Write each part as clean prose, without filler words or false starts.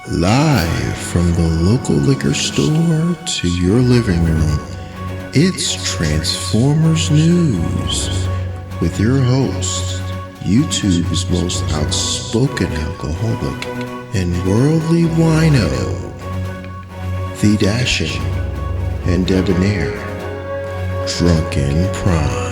Live from the local liquor store to your living room, it's Transformers News with your host, YouTube's most outspoken alcoholic and worldly wino, the dashing and debonair Drunken Prime.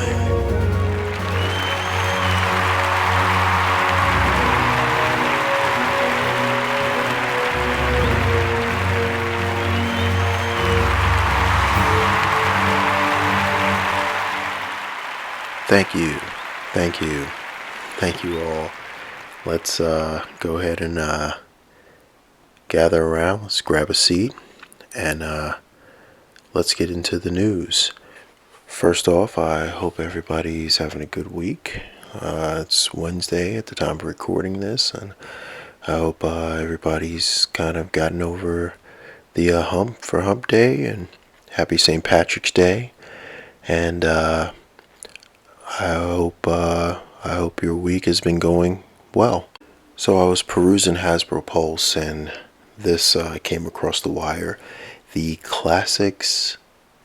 Thank you all. Let's go ahead and gather around. Let's grab a seat and let's get into the news. First off, I hope everybody's having a good week. It's Wednesday at the time of recording this, and I hope everybody's kind of gotten over the hump for Hump Day, and happy St. Patrick's Day. And I hope your week has been going well. So I was perusing Hasbro Pulse, and this came across the wire: the Classics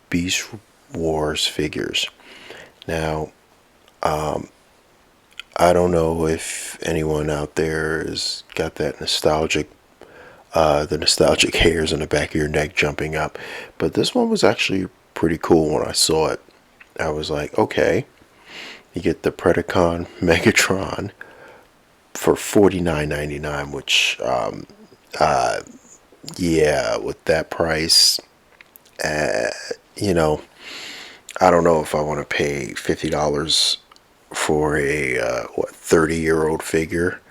Beast Wars figures. Now, I don't know if anyone out there has got that nostalgic, the nostalgic hairs on the back of your neck jumping up, but this one was actually pretty cool when I saw it. I was like, okay. You get the Predacon Megatron for $49.99, which, yeah, with that price, you know, I don't know if I want to pay $50 for a 30-year-old figure.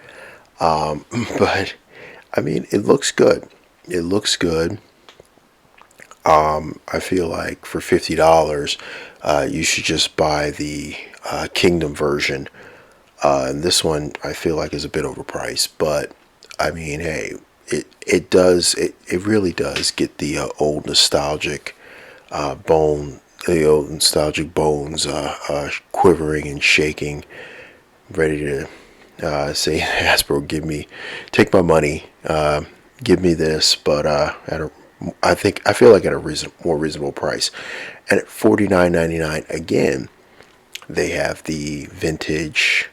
But I mean, it looks good. It looks good. I feel like for $50, you should just buy the Kingdom version. And this one I feel like is a bit overpriced, but I mean, hey, it really does get the old nostalgic nostalgic bones quivering and shaking, ready to say, Hasbro, take my money, give me this, but I feel like at a more reasonable price. And at $49.99 again, they have the vintage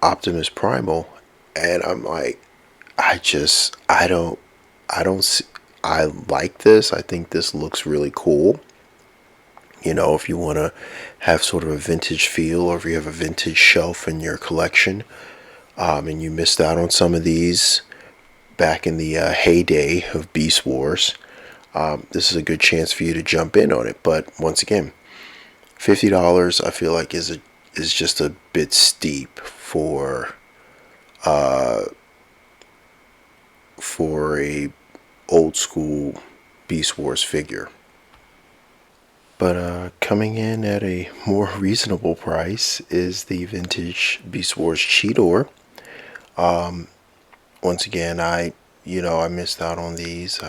Optimus Primal, and I'm like, I don't see, I like this. I think this looks really cool. You know, if you want to have sort of a vintage feel, or if you have a vintage shelf in your collection, and you missed out on some of these back in the heyday of Beast Wars, this is a good chance for you to jump in on it. But once again, $50 I feel like is just a bit steep for a old school Beast Wars figure. But coming in at a more reasonable price is the vintage Beast Wars Cheetor. Once again, I missed out on these.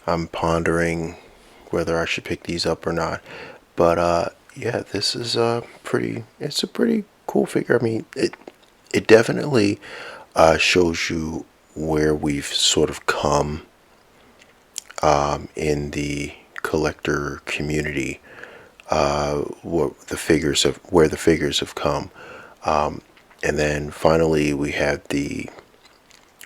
I'm pondering whether I should pick these up or not. But yeah, this is it's a pretty cool figure. I mean, it definitely shows you where we've sort of come in the collector community, where the figures have come. And then finally we had the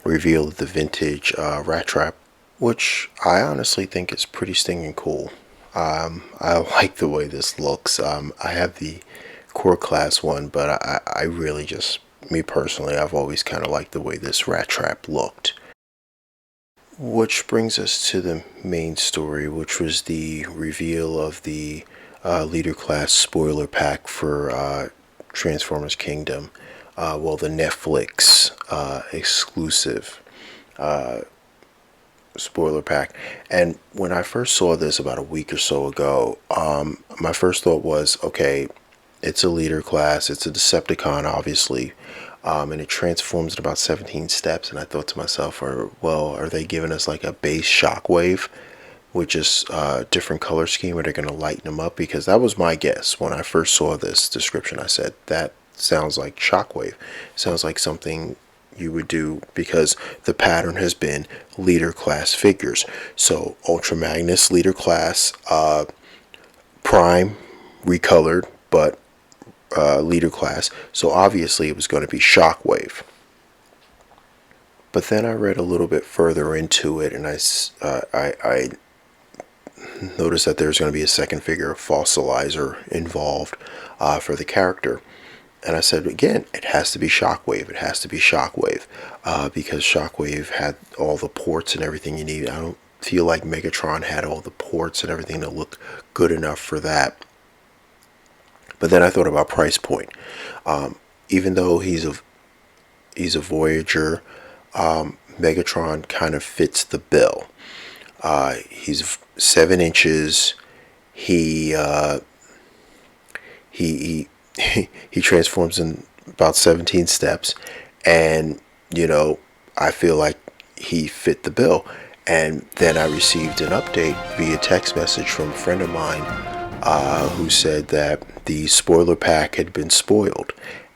reveal of the vintage Rat Trap, which I honestly think is pretty stinging cool. I like the way this looks. I have the core class one, but I really just, me personally, I've always kind of liked the way this Rat Trap looked. Which brings us to the main story, which was the reveal of the leader class spoiler pack for Transformers Kingdom. The Netflix exclusive spoiler pack. And when I first saw this about a week or so ago, my first thought was, okay, it's a leader class, it's a Decepticon, obviously, and it transforms in about 17 steps. And I thought to myself, are they giving us like a base Shockwave, which is a different color scheme, where they're going to lighten them up? Because that was my guess when I first saw this description. I said, that sounds like Shockwave. Sounds like something you would do, because the pattern has been leader class figures. So Ultra Magnus leader class, Prime recolored, but leader class. So obviously it was going to be Shockwave. But then I read a little bit further into it, and I noticed that there's going to be a second figure, a fossilizer, involved for the character. And I said, again, it has to be Shockwave. It has to be Shockwave, because Shockwave had all the ports and everything you need. I don't feel like Megatron had all the ports and everything to look good enough for that. But then I thought about price point. Even though he's a Voyager, Megatron kind of fits the bill. He's 7 inches. He he he transforms in about 17 steps, and I feel like he fit the bill. And then I received an update via text message from a friend of mine, who said that the spoiler pack had been spoiled,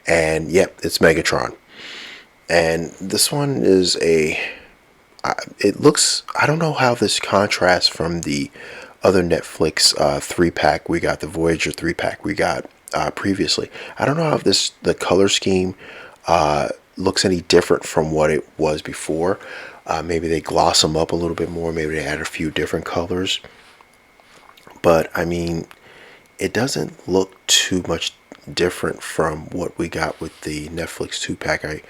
and yep, it's Megatron. And this one is it looks, I don't know how this contrasts from the other Netflix 3-pack we got, the Voyager 3-pack we got previously. I don't know if the color scheme looks any different from what it was before. Maybe they gloss them up a little bit more. Maybe they add a few different colors. But I mean, it doesn't look too much different from what we got with the Netflix 2-pack.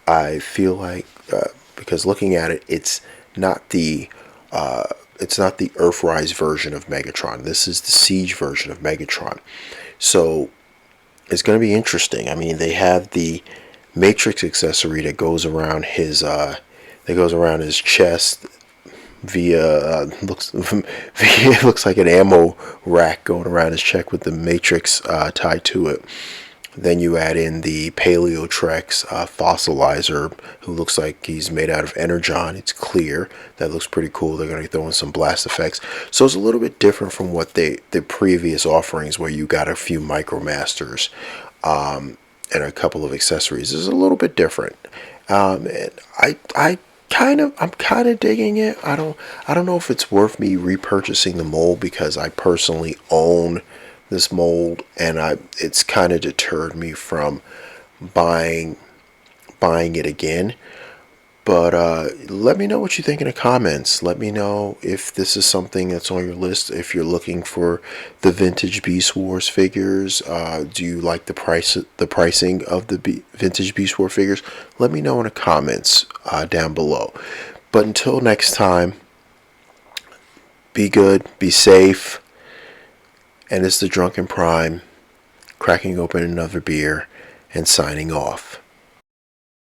I feel like, because looking at it, it's not the Earthrise version of Megatron. This is the Siege version of Megatron. So it's going to be interesting. I mean, they have the Matrix accessory that goes around his chest via it looks like an ammo rack going around his chest with the Matrix tied to it. Then you add in the Paleotrex fossilizer, who looks like he's made out of energon. It's clear. That looks pretty cool. They're going to throw in some blast effects. So it's a little bit different from what the previous offerings, where you got a few Micromasters and a couple of accessories. It's a little bit different. And I'm kind of digging it. I don't know if it's worth me repurchasing the mold, because I personally own this mold, and it's kind of deterred me from buying it again. But let me know what you think in the comments. Let me know if this is something that's on your list. If you're looking for the vintage Beast Wars figures, do you like the pricing of the vintage Beast Wars figures? Let me know in the comments down below. But until next time, be good, be safe. And it's the Drunken Prime, cracking open another beer and signing off.